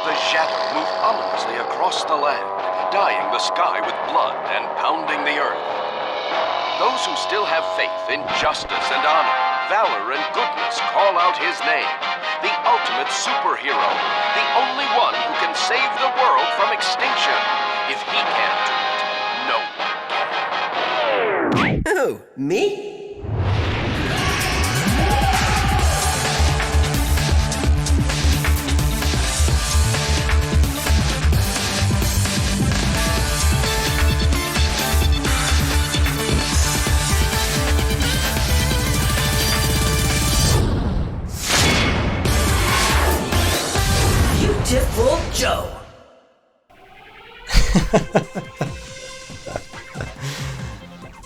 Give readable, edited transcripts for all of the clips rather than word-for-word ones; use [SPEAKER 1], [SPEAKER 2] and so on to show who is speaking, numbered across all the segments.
[SPEAKER 1] The shadow moved ominously across the land, dyeing the sky with blood and pounding the earth. Those who still have faith in justice and honor, valor and goodness call out his name. The ultimate superhero, the only one who can save the world from extinction. If he can't do it, no one can.
[SPEAKER 2] Oh, me?
[SPEAKER 3] Viewtiful Joe.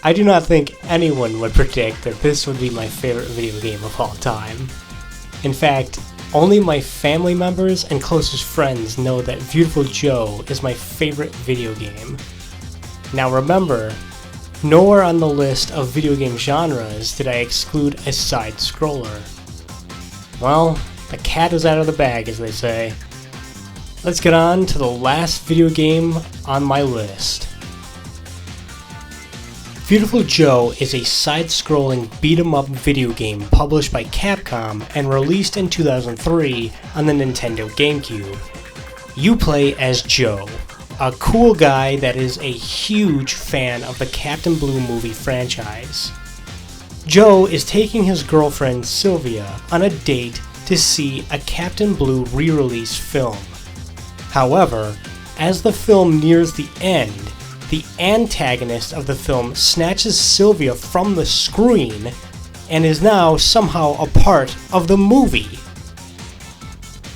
[SPEAKER 4] I do not think anyone would predict that this would be my favorite video game of all time. In fact, only my family members and closest friends know that Viewtiful Joe is my favorite video game. Now remember, nowhere on the list of video game genres did I exclude a side-scroller. Well, the cat is out of the bag, as they say. Let's get on to the last video game on my list. Viewtiful Joe is a side-scrolling beat-em-up video game published by Capcom and released in 2003 on the Nintendo GameCube. You play as Joe, a cool guy that is a huge fan of the Captain Blue movie franchise. Joe is taking his girlfriend Sylvia on a date to see a Captain Blue re-release film. However, as the film nears the end, the antagonist of the film snatches Sylvia from the screen and is now somehow a part of the movie.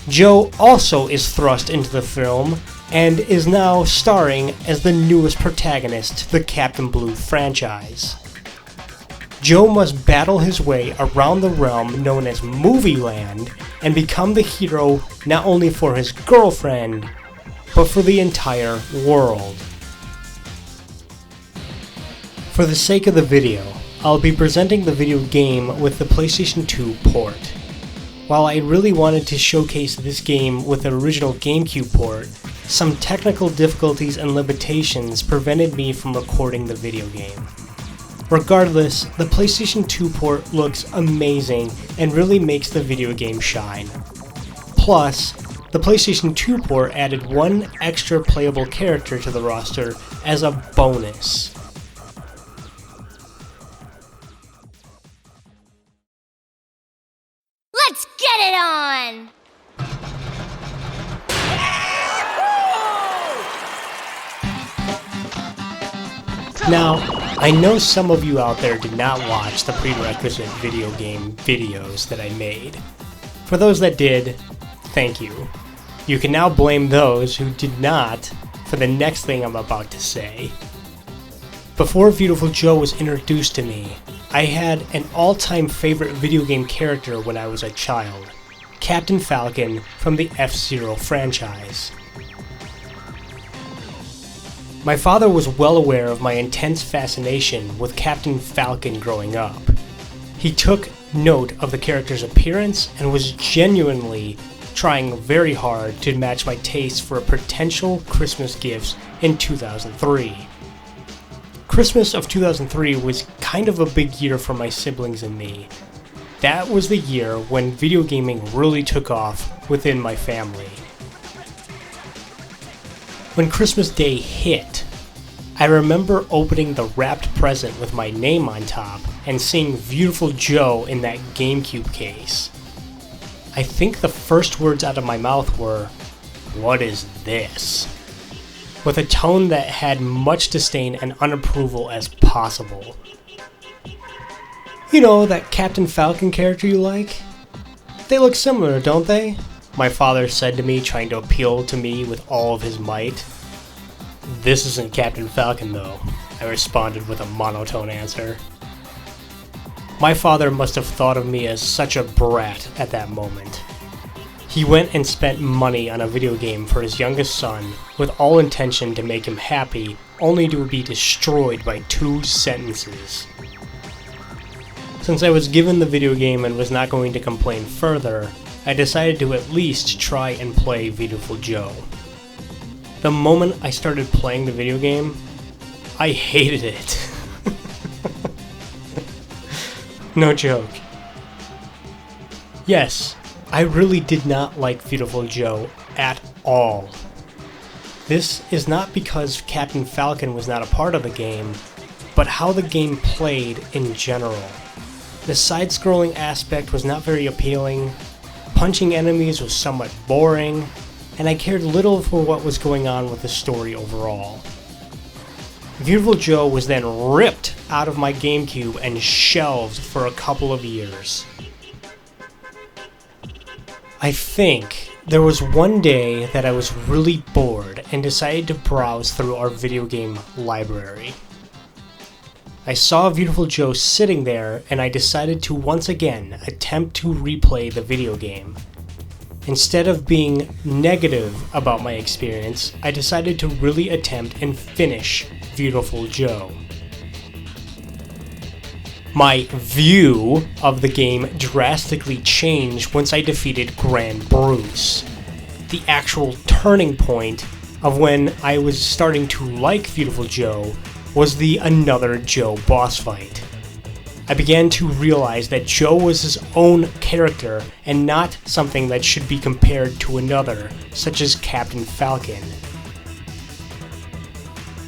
[SPEAKER 4] Joe also is thrust into the film and is now starring as the newest protagonist to the Captain Blue franchise. Joe must battle his way around the realm known as Movie Land and become the hero not only for his girlfriend, but for the entire world. For the sake of the video, I'll be presenting the video game with the PlayStation 2 port. While I really wanted to showcase this game with the original GameCube port, some technical difficulties and limitations prevented me from recording the video game. Regardless, the PlayStation 2 port looks amazing and really makes the video game shine. Plus, the PlayStation 2 port added one extra playable character to the roster as a bonus.
[SPEAKER 5] Let's get it on!
[SPEAKER 4] Now, I know some of you out there did not watch the prerequisite video game videos that I made. For those that did, thank you. You can now blame those who did not for the next thing I'm about to say. Before Viewtiful Joe was introduced to me, I had an all-time favorite video game character when I was a child, Captain Falcon from the F-Zero franchise. My father was well aware of my intense fascination with Captain Falcon growing up. He took note of the character's appearance and was genuinely trying very hard to match my taste for potential Christmas gifts in 2003. Christmas of 2003 was kind of a big year for my siblings and me. That was the year when video gaming really took off within my family. When Christmas Day hit, I remember opening the wrapped present with my name on top and seeing Viewtiful Joe in that GameCube case. I think the first words out of my mouth were, "What is this?" with a tone that had much disdain and unapproval as possible. You know, that Captain Falcon character you like? They look similar, don't they? My father said to me, trying to appeal to me with all of his might. "This isn't Captain Falcon, though," I responded with a monotone answer. My father must have thought of me as such a brat at that moment. He went and spent money on a video game for his youngest son with all intention to make him happy, only to be destroyed by 2 sentences. Since I was given the video game and was not going to complain further, I decided to at least try and play Viewtiful Joe. The moment I started playing the video game, I hated it. No joke. Yes, I really did not like Viewtiful Joe at all. This is not because Captain Falcon was not a part of the game, but how the game played in general. The side-scrolling aspect was not very appealing, punching enemies was somewhat boring, and I cared little for what was going on with the story overall. Viewtiful Joe was then ripped out of my GameCube and shelved for a couple of years. I think there was one day that I was really bored and decided to browse through our video game library. I saw Viewtiful Joe sitting there and I decided to once again attempt to replay the video game. Instead of being negative about my experience, I decided to really attempt and finish Viewtiful Joe. My view of the game drastically changed once I defeated Grand Bruce. The actual turning point of when I was starting to like Viewtiful Joe was the Another Joe boss fight. I began to realize that Joe was his own character and not something that should be compared to another, such as Captain Falcon.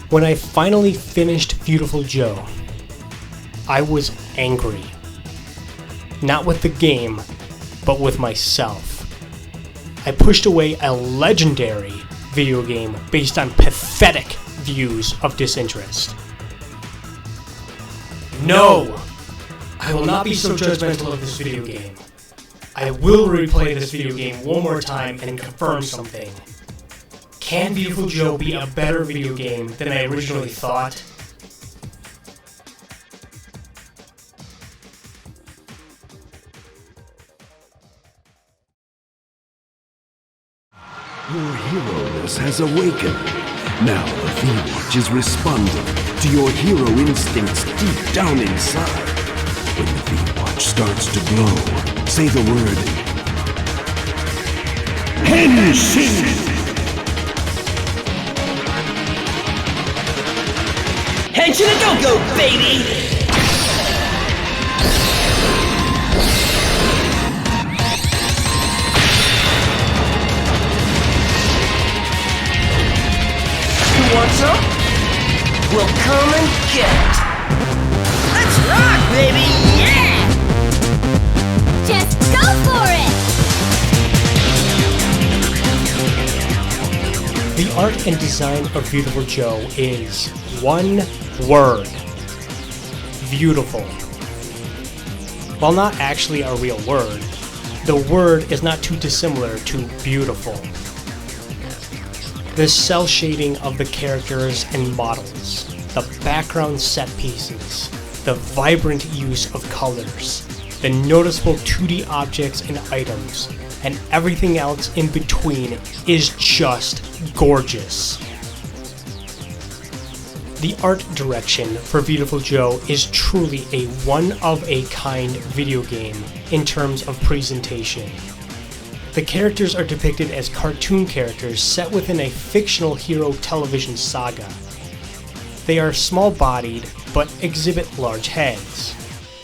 [SPEAKER 4] When I finally finished Viewtiful Joe, I was angry. Not with the game, but with myself. I pushed away a legendary video game based on pathetic views of disinterest. No! I will not be so judgmental of this video game. I will replay this video game one more time and confirm something. Can Viewtiful Joe be a better video game than I originally thought?
[SPEAKER 2] Your hero-ness has awakened. Now the V-Watch is responding to your hero instincts deep down inside. When the V-Watch starts to glow, say the word Henshin!
[SPEAKER 3] Henshin and go-go, baby! Want some? We'll come and get it! Let's rock, baby! Yeah!
[SPEAKER 5] Just go for it!
[SPEAKER 4] The art and design of Viewtiful Joe is one word. Beautiful. While not actually a real word, the word is not too dissimilar to beautiful. The cell shading of the characters and models, the background set pieces, the vibrant use of colors, the noticeable 2D objects and items, and everything else in between is just gorgeous. The art direction for Viewtiful Joe is truly a one-of-a-kind video game in terms of presentation. The characters are depicted as cartoon characters set within a fictional hero television saga. They are small-bodied, but exhibit large heads.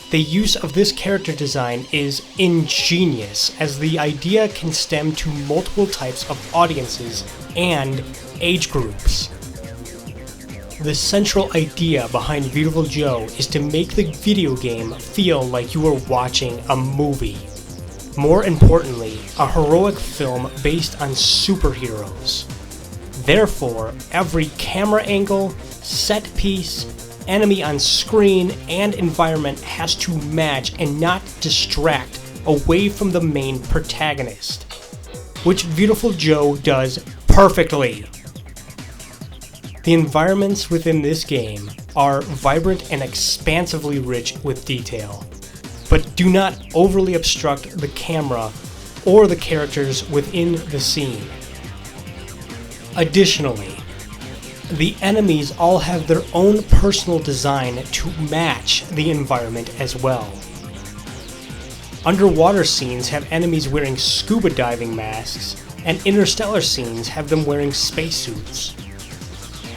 [SPEAKER 4] The use of this character design is ingenious, as the idea can stem to multiple types of audiences and age groups. The central idea behind Viewtiful Joe is to make the video game feel like you are watching a movie. More importantly, a heroic film based on superheroes. Therefore, every camera angle, set piece, enemy on screen, and environment has to match and not distract away from the main protagonist, which Viewtiful Joe does perfectly. The environments within this game are vibrant and expansively rich with detail, but do not overly obstruct the camera or the characters within the scene. Additionally, the enemies all have their own personal design to match the environment as well. Underwater scenes have enemies wearing scuba diving masks, and interstellar scenes have them wearing spacesuits.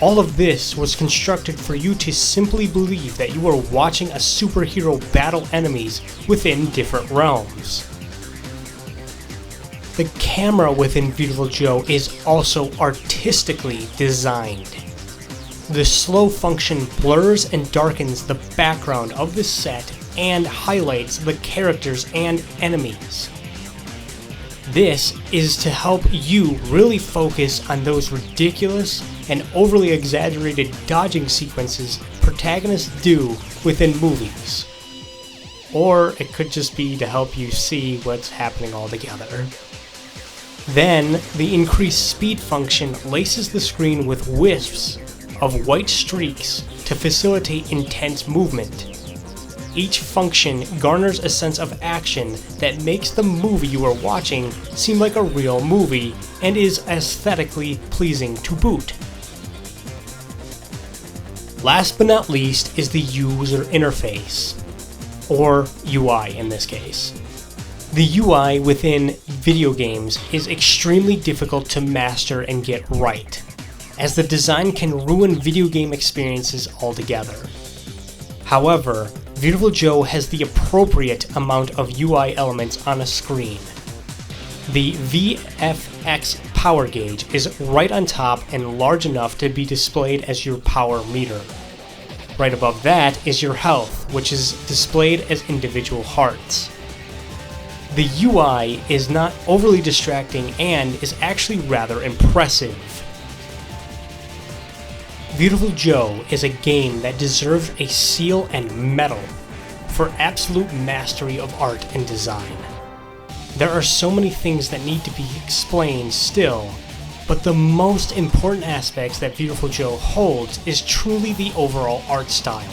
[SPEAKER 4] All of this was constructed for you to simply believe that you are watching a superhero battle enemies within different realms. The camera within Viewtiful Joe is also artistically designed. The slow function blurs and darkens the background of the set and highlights the characters and enemies. This is to help you really focus on those ridiculous and overly exaggerated dodging sequences protagonists do within movies. Or it could just be to help you see what's happening altogether. Then, the increased speed function laces the screen with wisps of white streaks to facilitate intense movement. Each function garners a sense of action that makes the movie you are watching seem like a real movie and is aesthetically pleasing to boot. Last but not least is the user interface, or UI in this case. The UI within video games is extremely difficult to master and get right, as the design can ruin video game experiences altogether. However, Viewtiful Joe has the appropriate amount of UI elements on a screen. The VFX power gauge is right on top and large enough to be displayed as your power meter. Right above that is your health, which is displayed as individual hearts. The UI is not overly distracting and is actually rather impressive. Viewtiful Joe is a game that deserves a seal and medal for absolute mastery of art and design. There are so many things that need to be explained still, but the most important aspects that Viewtiful Joe holds is truly the overall art style.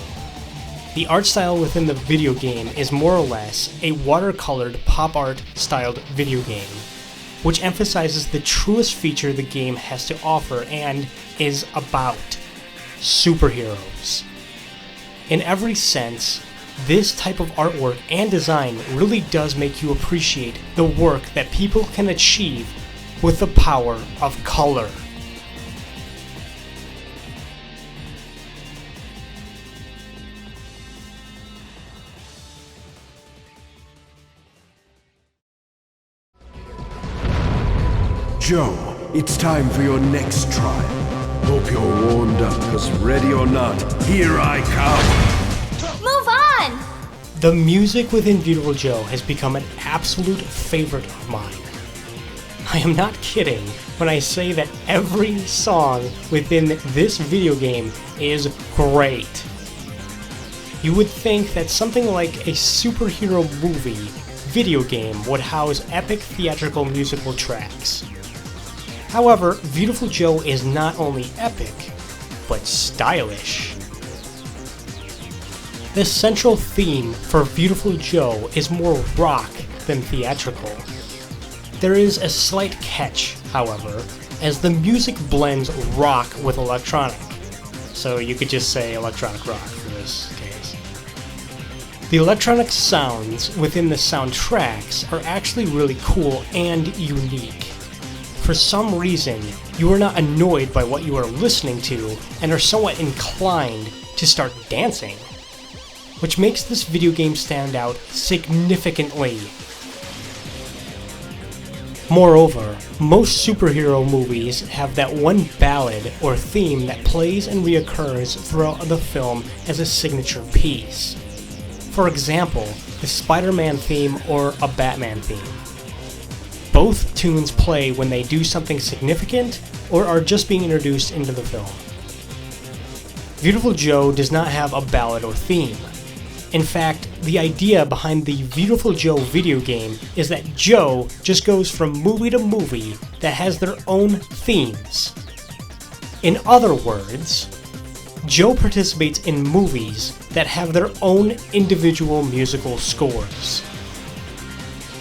[SPEAKER 4] The art style within the video game is more or less a watercolored pop art styled video game, which emphasizes the truest feature the game has to offer and is about superheroes. In every sense, this type of artwork and design really does make you appreciate the work that people can achieve with the power of color.
[SPEAKER 2] Joe, it's time for your next trial. Hope you're warmed up, cause ready or not, here I come!
[SPEAKER 5] Move on!
[SPEAKER 4] The music within Viewtiful Joe has become an absolute favorite of mine. I am not kidding when I say that every song within this video game is great. You would think that something like a superhero movie video game would house epic theatrical musical tracks. However, Viewtiful Joe is not only epic, but stylish. The central theme for Viewtiful Joe is more rock than theatrical. There is a slight catch, however, as the music blends rock with electronic. So you could just say electronic rock for this case. The electronic sounds within the soundtracks are actually really cool and unique. For some reason, you are not annoyed by what you are listening to and are somewhat inclined to start dancing, which makes this video game stand out significantly. Moreover, most superhero movies have that one ballad or theme that plays and reoccurs throughout the film as a signature piece. For example, the Spider-Man theme or a Batman theme. Both tunes play when they do something significant or are just being introduced into the film. Viewtiful Joe does not have a ballad or theme. In fact, the idea behind the Viewtiful Joe video game is that Joe just goes from movie to movie that has their own themes. In other words, Joe participates in movies that have their own individual musical scores.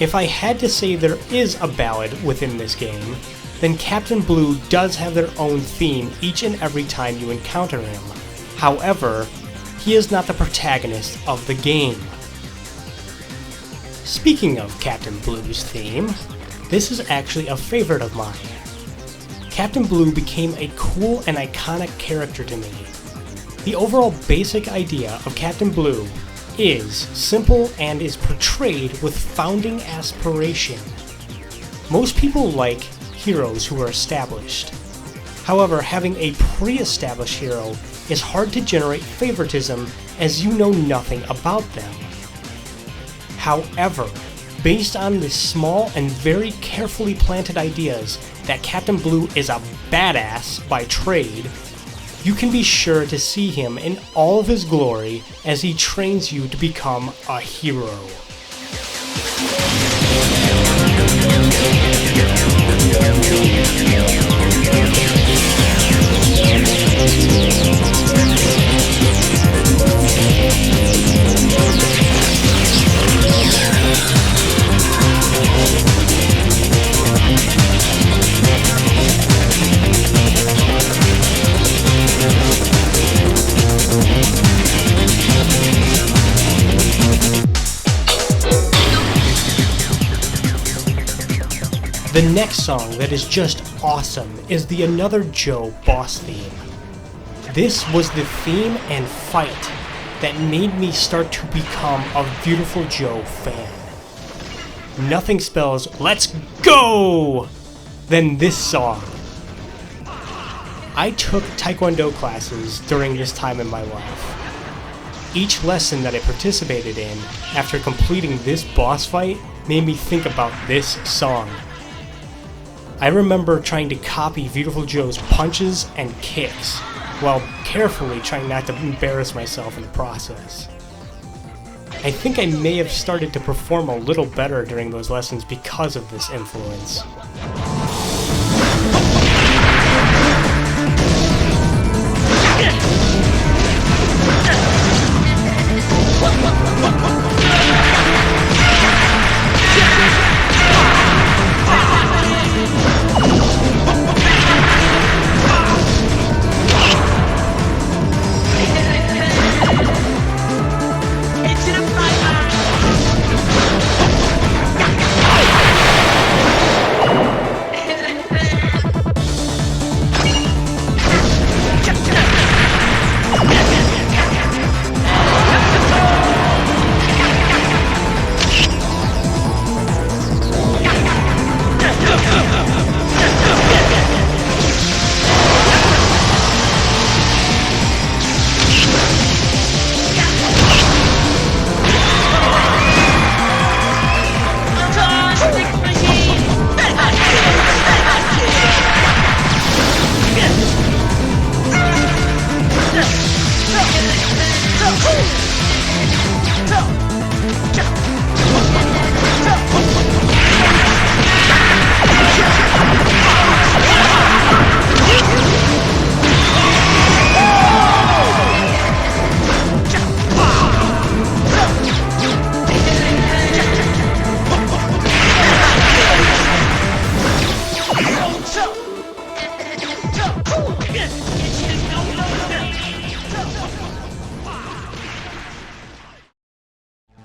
[SPEAKER 4] If I had to say there is a ballad within this game, then Captain Blue does have their own theme each and every time you encounter him. However, he is not the protagonist of the game. Speaking of Captain Blue's theme, this is actually a favorite of mine. Captain Blue became a cool and iconic character to me. The overall basic idea of Captain Blue is simple and is portrayed with founding aspiration. Most people like heroes who are established. However, having a pre-established hero is hard to generate favoritism as you know nothing about them. However, based on the small and very carefully planted ideas that Captain Blue is a badass by trade, you can be sure to see him in all of his glory as he trains you to become a hero. The next song that is just awesome is the Another Joe boss theme. This was the theme and fight that made me start to become a Viewtiful Joe fan. Nothing spells "let's go" than this song. I took Taekwondo classes during this time in my life. Each lesson that I participated in after completing this boss fight made me think about this song. I remember trying to copy Viewtiful Joe's punches and kicks, while carefully trying not to embarrass myself in the process. I think I may have started to perform a little better during those lessons because of this influence.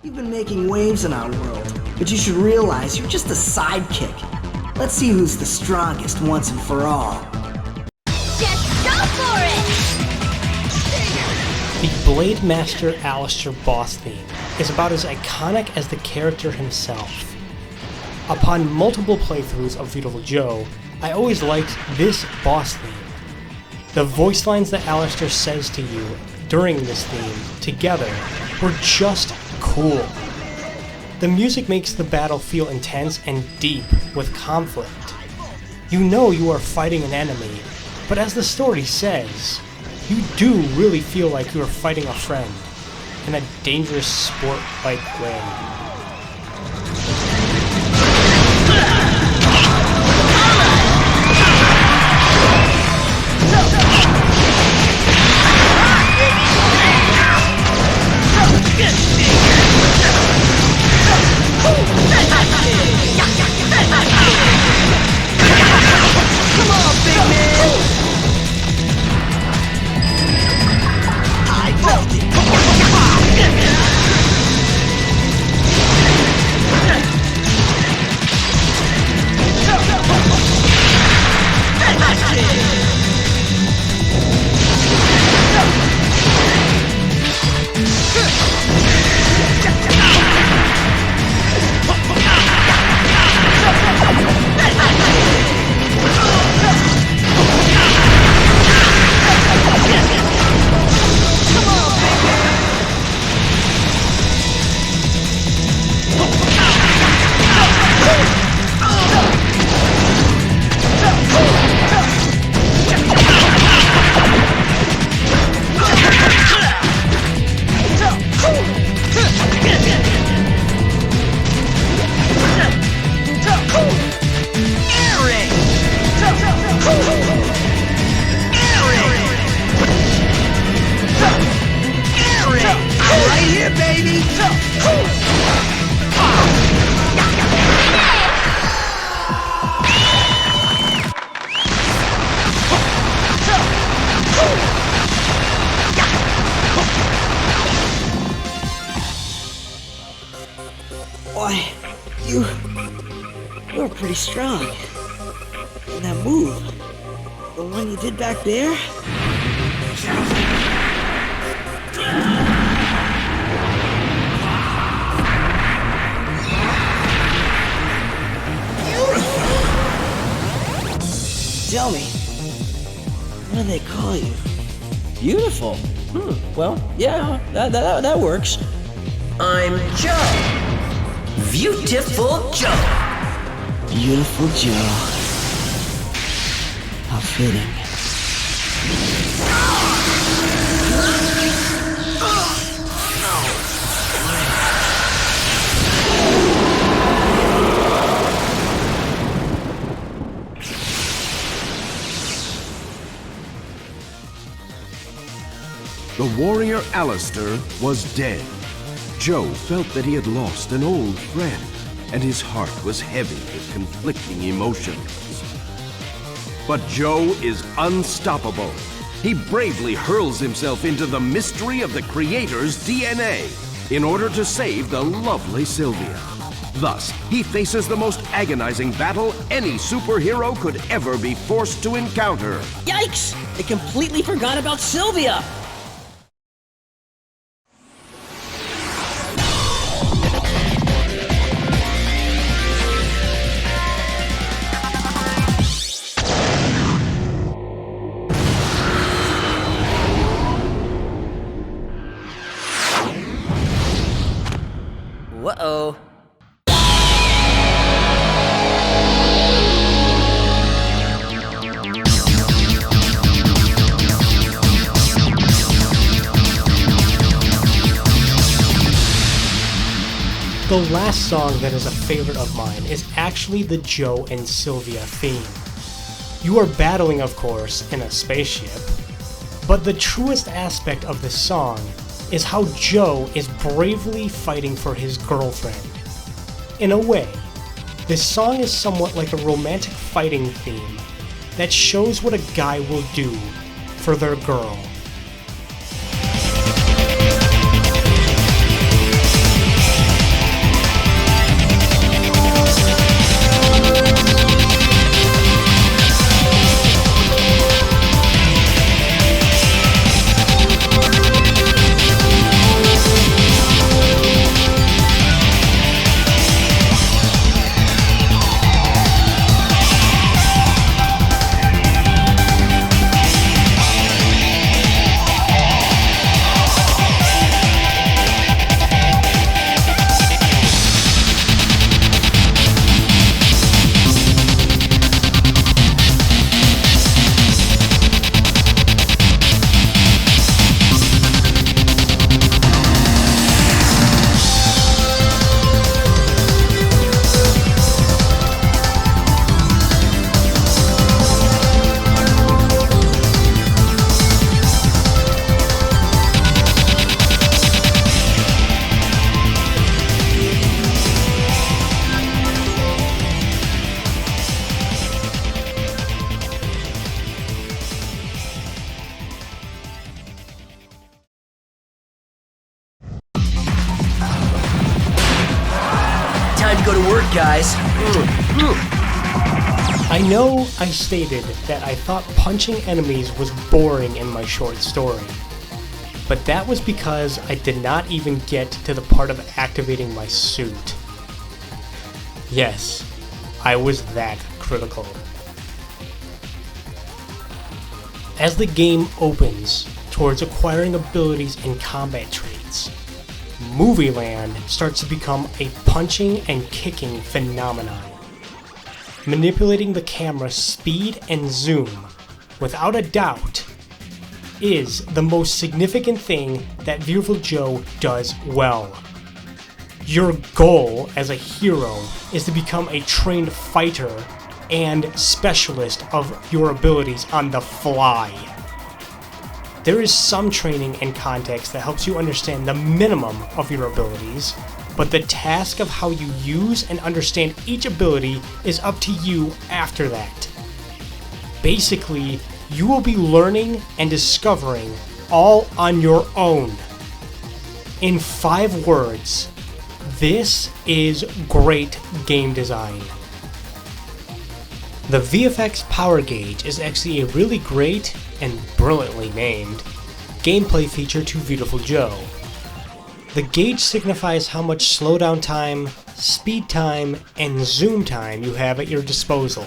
[SPEAKER 3] You've been making waves in our world, but you should realize you're just a sidekick. Let's see who's the strongest once and for all.
[SPEAKER 5] Just go for it!
[SPEAKER 4] The Blade Master Alistair boss theme is about as iconic as the character himself. Upon multiple playthroughs of Viewtiful Joe, I always liked this boss theme. The voice lines that Alistair says to you during this theme together were just cool. The music makes the battle feel intense and deep with conflict. You know you are fighting an enemy, but as the story says, you do really feel like you are fighting a friend in a dangerous sport-like way.
[SPEAKER 6] You're pretty strong. And that move, the one you did back there? Tell me, what do they call you?
[SPEAKER 3] Beautiful. Well, yeah, that works. I'm Joe. Viewtiful Joe.
[SPEAKER 6] Beautiful Joe. How fitting.
[SPEAKER 2] The warrior Alistair was dead. Joe felt that he had lost an old friend, and his heart was heavy with conflicting emotions. But Joe is unstoppable. He bravely hurls himself into the mystery of the Creator's DNA in order to save the lovely Sylvia. Thus, he faces the most agonizing battle any superhero could ever be forced to encounter.
[SPEAKER 3] Yikes! I completely forgot about Sylvia! Uh-oh.
[SPEAKER 4] The last song that is a favorite of mine is actually the Joe and Sylvia theme. You are battling, of course, in a spaceship, but the truest aspect of this song is how Joe is bravely fighting for his girlfriend. In a way, this song is somewhat like a romantic fighting theme that shows what a guy will do for their girl.
[SPEAKER 3] Time to go to work, guys.
[SPEAKER 4] I know I stated that I thought punching enemies was boring in my short story, but that was because I did not even get to the part of activating my suit. Yes, I was that critical. As the game opens towards acquiring abilities and combat traits, Movie Land starts to become a punching and kicking phenomenon. Manipulating the camera's speed and zoom, without a doubt, is the most significant thing that Viewtiful Joe does well. Your goal as a hero is to become a trained fighter and specialist of your abilities on the fly. There is some training and context that helps you understand the minimum of your abilities, but the task of how you use and understand each ability is up to you after that. Basically, you will be learning and discovering all on your own. In 5 words, this is great game design. The VFX Power Gauge is actually a really great and brilliantly named gameplay feature to Viewtiful Joe. The gauge signifies how much slowdown time, speed time, and zoom time you have at your disposal.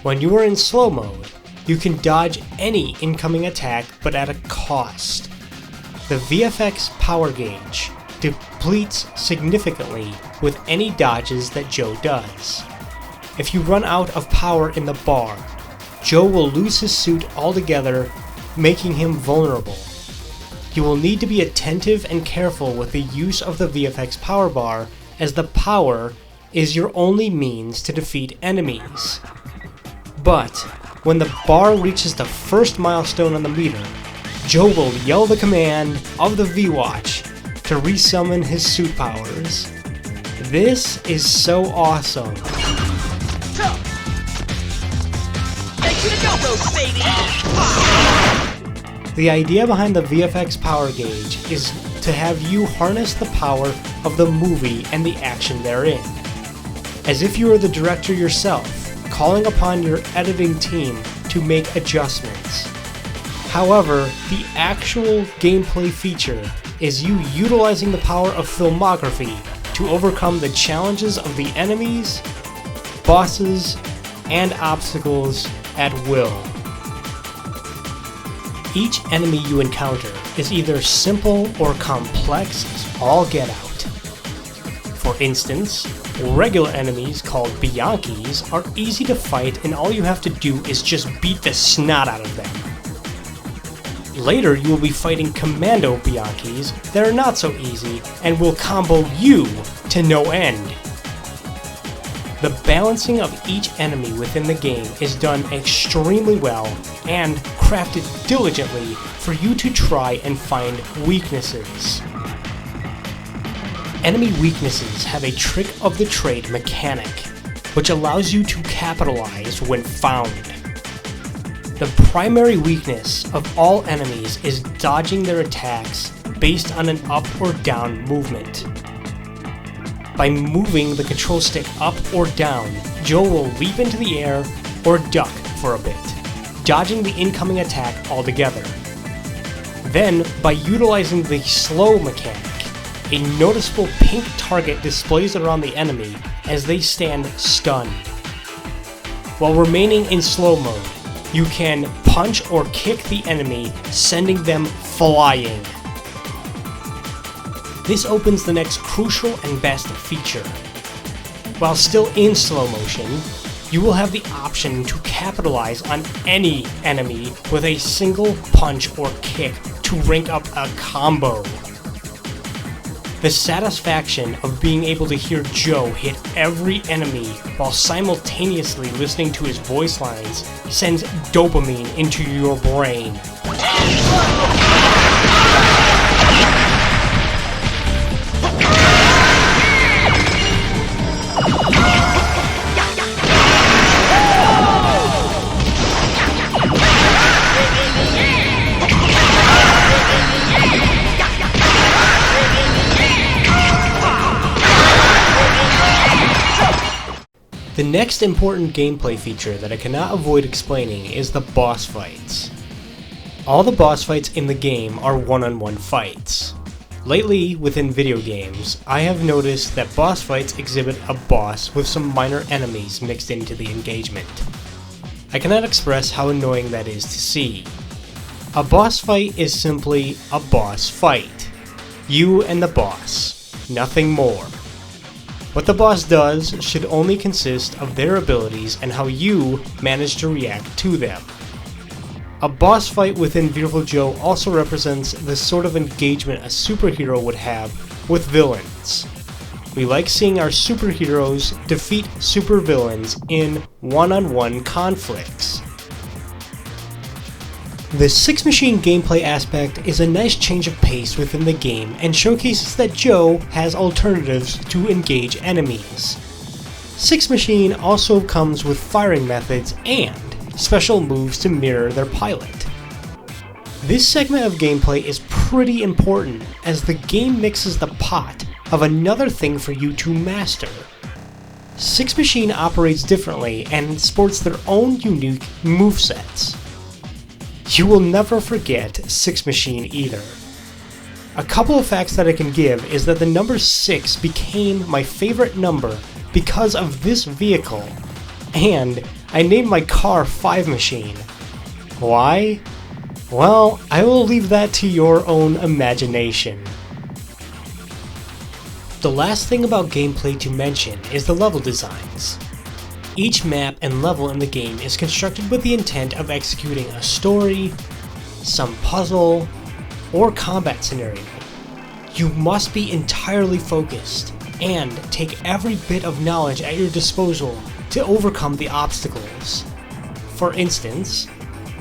[SPEAKER 4] When you are in slow mode, you can dodge any incoming attack but at a cost. The VFX Power Gauge depletes significantly with any dodges that Joe does. If you run out of power in the bar, Joe will lose his suit altogether, making him vulnerable. You will need to be attentive and careful with the use of the VFX power bar, as the power is your only means to defeat enemies. But when the bar reaches the first milestone on the meter, Joe will yell the command of the V-Watch to resummon his suit powers. This is so awesome. The idea behind the VFX Power Gauge is to have you harness the power of the movie and the action therein, as if you were the director yourself, calling upon your editing team to make adjustments. However, the actual gameplay feature is you utilizing the power of filmography to overcome the challenges of the enemies, bosses, and obstacles at will. Each enemy you encounter is either simple or complex as all get out. For instance, regular enemies called Bianchis are easy to fight, and all you have to do is just beat the snot out of them. Later you will be fighting Commando Bianchis that are not so easy and will combo you to no end. The balancing of each enemy within the game is done extremely well and crafted diligently for you to try and find weaknesses. Enemy weaknesses have a trick of the trade mechanic, which allows you to capitalize when found. The primary weakness of all enemies is dodging their attacks based on an up or down movement. By moving the control stick up or down, Joe will leap into the air or duck for a bit, dodging the incoming attack altogether. Then, by utilizing the slow mechanic, a noticeable pink target displays around the enemy as they stand stunned. While remaining in slow mode, you can punch or kick the enemy, sending them flying. This opens the next crucial and best feature. While still in slow motion, you will have the option to capitalize on any enemy with a single punch or kick to rank up a combo. The satisfaction of being able to hear Joe hit every enemy while simultaneously listening to his voice lines sends dopamine into your brain. The next important gameplay feature that I cannot avoid explaining is the boss fights. All the boss fights in the game are one-on-one fights. Lately, within video games, I have noticed that boss fights exhibit a boss with some minor enemies mixed into the engagement. I cannot express how annoying that is to see. A boss fight is simply a boss fight. You and the boss, nothing more. What the boss does should only consist of their abilities and how you manage to react to them. A boss fight within Viewtiful Joe also represents the sort of engagement a superhero would have with villains. We like seeing our superheroes defeat supervillains in one-on-one conflicts. The Six Machine gameplay aspect is a nice change of pace within the game and showcases that Joe has alternatives to engage enemies. Six Machine also comes with firing methods and special moves to mirror their pilot. This segment of gameplay is pretty important as the game mixes the pot of another thing for you to master. Six Machine operates differently and sports their own unique movesets. You will never forget Six Machine either. A couple of facts that I can give is that the number 6 became my favorite number because of this vehicle, and I named my car 5 Machine. Why? Well, I will leave that to your own imagination. The last thing about gameplay to mention is the level designs. Each map and level in the game is constructed with the intent of executing a story, some puzzle, or combat scenario. You must be entirely focused and take every bit of knowledge at your disposal to overcome the obstacles. For instance,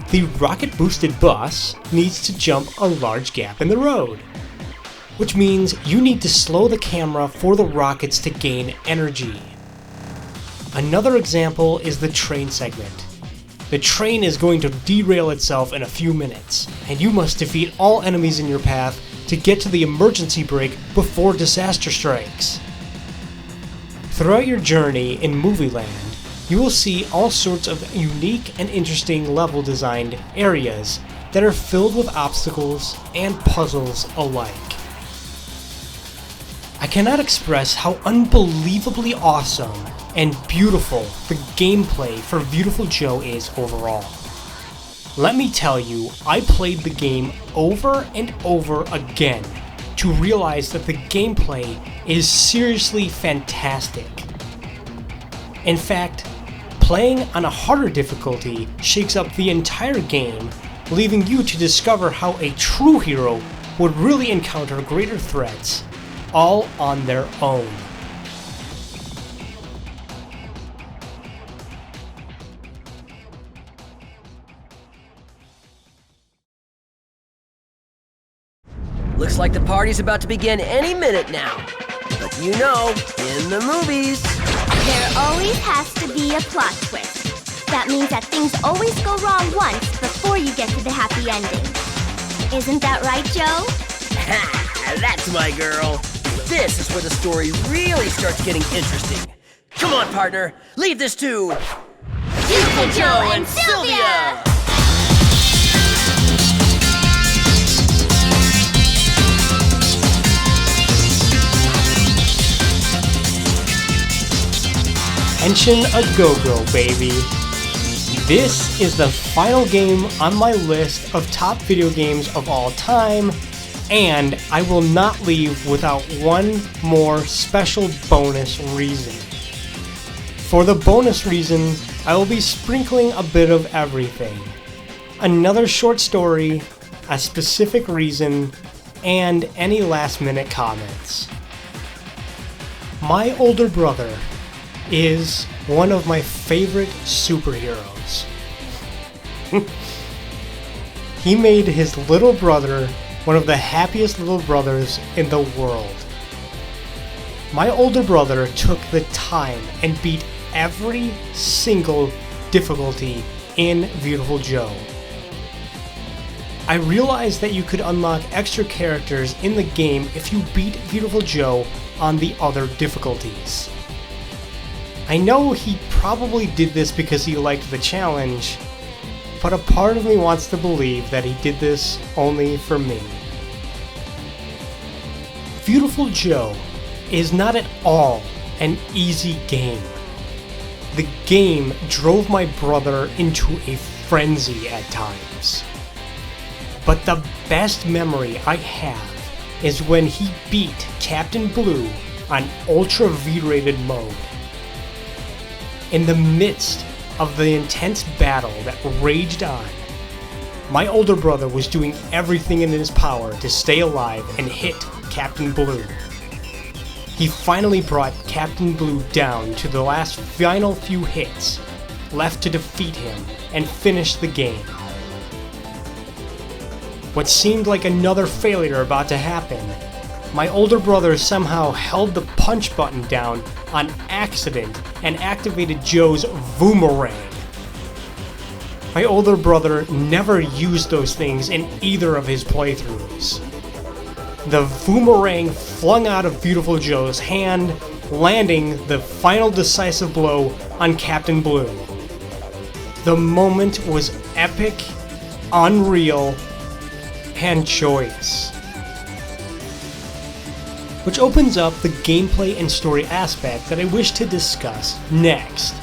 [SPEAKER 4] the rocket-boosted bus needs to jump a large gap in the road, which means you need to slow the camera for the rockets to gain energy. Another example is the train segment. The train is going to derail itself in a few minutes, and you must defeat all enemies in your path to get to the emergency brake before disaster strikes. Throughout your journey in Movie Land, you will see all sorts of unique and interesting level designed areas that are filled with obstacles and puzzles alike. I cannot express how unbelievably awesome and beautiful the gameplay for Viewtiful Joe is overall. Let me tell you, I played the game over and over again to realize that the gameplay is seriously fantastic. In fact, playing on a harder difficulty shakes up the entire game, leaving you to discover how a true hero would really encounter greater threats all on their own.
[SPEAKER 3] Looks like the party's about to begin any minute now. But you know, in the movies,
[SPEAKER 5] There always has to be a plot twist. That means that things always go wrong once before you get to the happy ending. Isn't that right, Joe?
[SPEAKER 3] ha, that's my girl. This is where the story really starts getting interesting. Come on, partner, leave this to
[SPEAKER 5] Viewtiful Joe and Sylvia!
[SPEAKER 4] Henshin a Go-Go, baby. This is the final game on my list of top video games of all time, and I will not leave without one more special bonus reason. For the bonus reason, I will be sprinkling a bit of everything. Another short story, a specific reason, and any last-minute comments. My older brother is one of my favorite superheroes. He made his little brother one of the happiest little brothers in the world. My older brother took the time and beat every single difficulty in Viewtiful Joe. I realized that you could unlock extra characters in the game if you beat Viewtiful Joe on the other difficulties. I know he probably did this because he liked the challenge, but a part of me wants to believe that he did this only for me. Viewtiful Joe is not at all an easy game. The game drove my brother into a frenzy at times. But the best memory I have is when he beat Captain Blue on Ultra V-rated mode. In the midst of the intense battle that raged on, my older brother was doing everything in his power to stay alive and hit Captain Blue. He finally brought Captain Blue down to the last final few hits left to defeat him and finish the game. What seemed like another failure about to happen, my older brother somehow held the punch button down on accident and activated Joe's Boomerang. My older brother never used those things in either of his playthroughs. The Boomerang flung out of Viewtiful Joe's hand, landing the final decisive blow on Captain Blue. The moment was epic, unreal, and joyous. Which opens up the gameplay and story aspect that I wish to discuss next.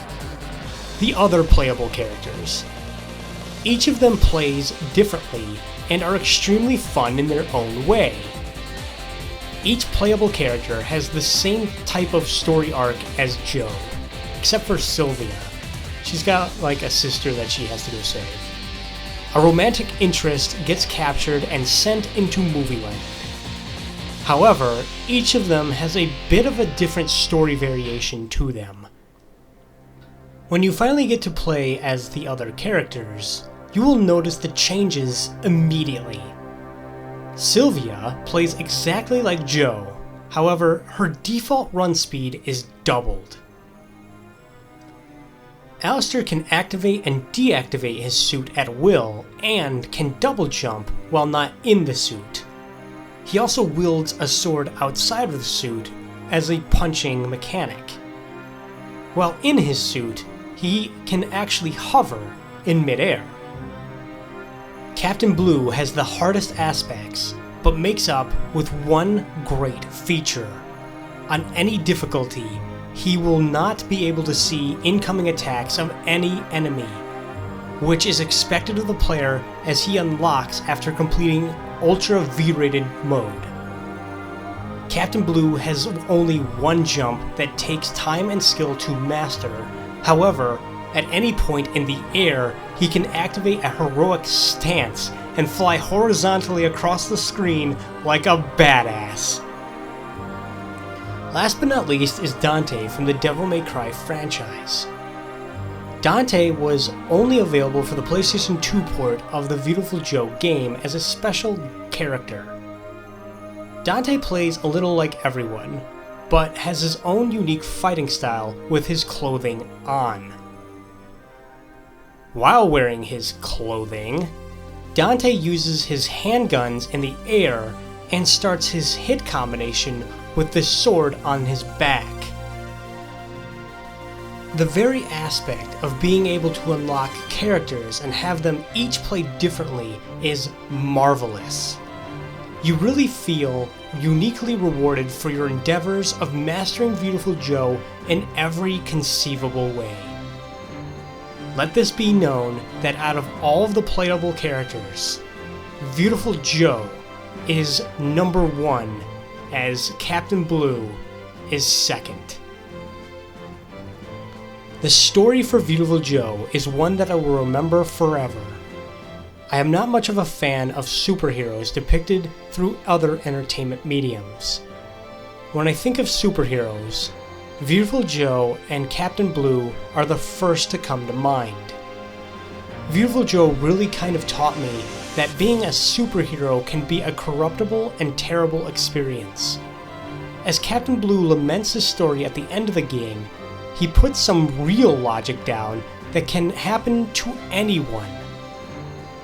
[SPEAKER 4] The other playable characters. Each of them plays differently and are extremely fun in their own way. Each playable character has the same type of story arc as Joe, except for Sylvia. She's got like a sister that she has to go save. A romantic interest gets captured and sent into movie land. However, each of them has a bit of a different story variation to them. When you finally get to play as the other characters, you will notice the changes immediately. Sylvia plays exactly like Joe, however, her default run speed is doubled. Alistair can activate and deactivate his suit at will and can double jump while not in the suit. He also wields a sword outside of the suit as a punching mechanic. While in his suit, he can actually hover in midair. Captain Blue has the hardest aspects, but makes up with one great feature. On any difficulty, he will not be able to see incoming attacks of any enemy, which is expected of the player as he unlocks after completing Ultra V-rated mode. Captain Blue has only one jump that takes time and skill to master. However, at any point in the air, he can activate a heroic stance and fly horizontally across the screen like a badass. Last but not least is Dante from the Devil May Cry franchise. Dante was only available for the PlayStation 2 port of the Viewtiful Joe game as a special character. Dante plays a little like everyone, but has his own unique fighting style with his clothing on. While wearing his clothing, Dante uses his handguns in the air and starts his hit combination with the sword on his back. The very aspect of being able to unlock characters and have them each play differently is marvelous. You really feel uniquely rewarded for your endeavors of mastering Viewtiful Joe in every conceivable way. Let this be known that out of all of the playable characters, Viewtiful Joe is number one, as Captain Blue is second. The story for Viewtiful Joe is one that I will remember forever. I am not much of a fan of superheroes depicted through other entertainment mediums. When I think of superheroes, Viewtiful Joe and Captain Blue are the first to come to mind. Viewtiful Joe really kind of taught me that being a superhero can be a corruptible and terrible experience. As Captain Blue laments his story at the end of the game, he puts some real logic down that can happen to anyone.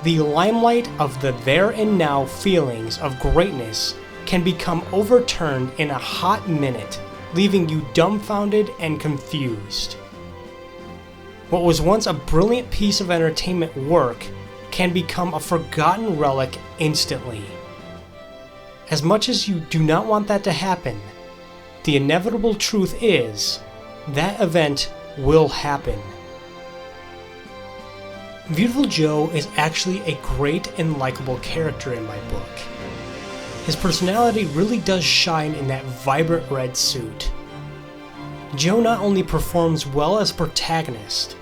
[SPEAKER 4] The limelight of the there and now feelings of greatness can become overturned in a hot minute, leaving you dumbfounded and confused. What was once a brilliant piece of entertainment work can become a forgotten relic instantly. As much as you do not want that to happen, the inevitable truth is that event will happen. Viewtiful Joe is actually a great and likable character in my book. His personality really does shine in that vibrant red suit. Joe not only performs well as protagonist,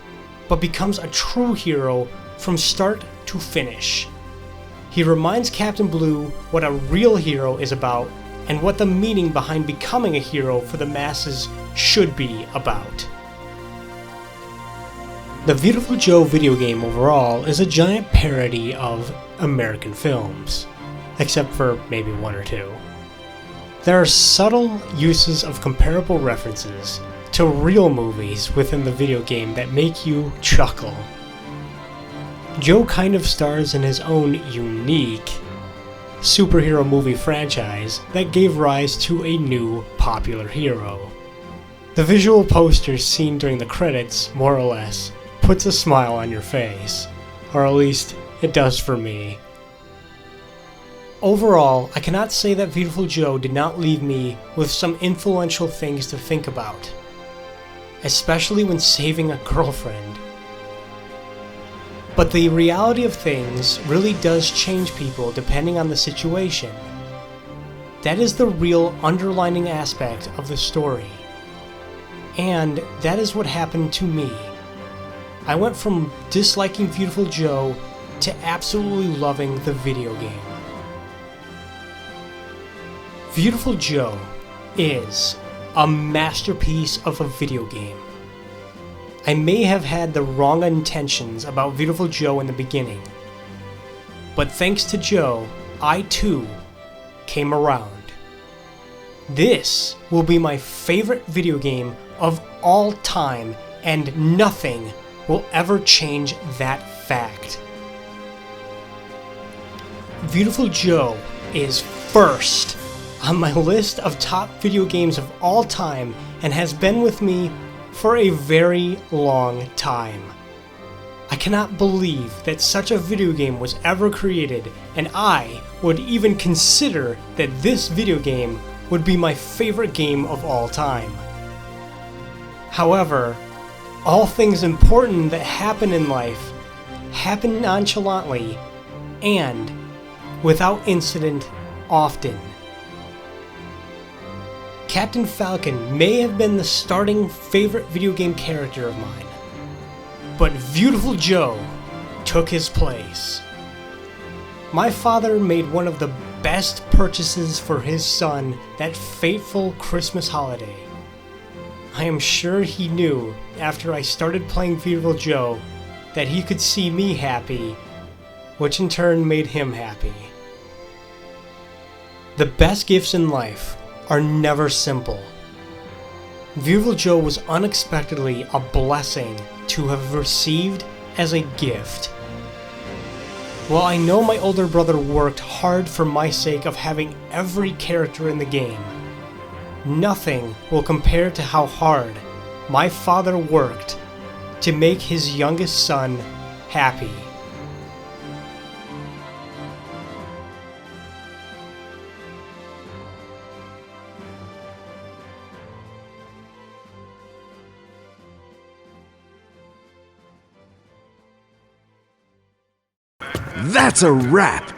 [SPEAKER 4] but becomes a true hero from start to finish. He reminds Captain Blue what a real hero is about and what the meaning behind becoming a hero for the masses should be about. The Viewtiful Joe video game overall is a giant parody of American films, except for maybe one or two. There are subtle uses of comparable references to real movies within the video game that make you chuckle. Joe kind of stars in his own unique superhero movie franchise that gave rise to a new popular hero. The visual poster seen during the credits, more or less, puts a smile on your face. Or at least, it does for me. Overall, I cannot say that Viewtiful Joe did not leave me with some influential things to think about. Especially when saving a girlfriend. But the reality of things really does change people depending on the situation. That is the real underlining aspect of the story. And that is what happened to me. I went from disliking Viewtiful Joe to absolutely loving the video game. Viewtiful Joe is a masterpiece of a video game. I may have had the wrong intentions about Viewtiful Joe in the beginning, but thanks to Joe, I too came around. This will be my favorite video game of all time, and nothing will ever change that fact. Viewtiful Joe is first on my list of top video games of all time and has been with me for a very long time. I cannot believe that such a video game was ever created, and I would even consider that this video game would be my favorite game of all time. However, all things important that happen in life happen nonchalantly and without incident often. Captain Falcon may have been the starting favorite video game character of mine, but Viewtiful Joe took his place. My father made one of the best purchases for his son that fateful Christmas holiday. I am sure he knew after I started playing Viewtiful Joe that he could see me happy, which in turn made him happy. The best gifts in life are never simple. Viewtiful Joe was unexpectedly a blessing to have received as a gift. While I know my older brother worked hard for my sake of having every character in the game, nothing will compare to how hard my father worked to make his youngest son happy.
[SPEAKER 2] That's a wrap!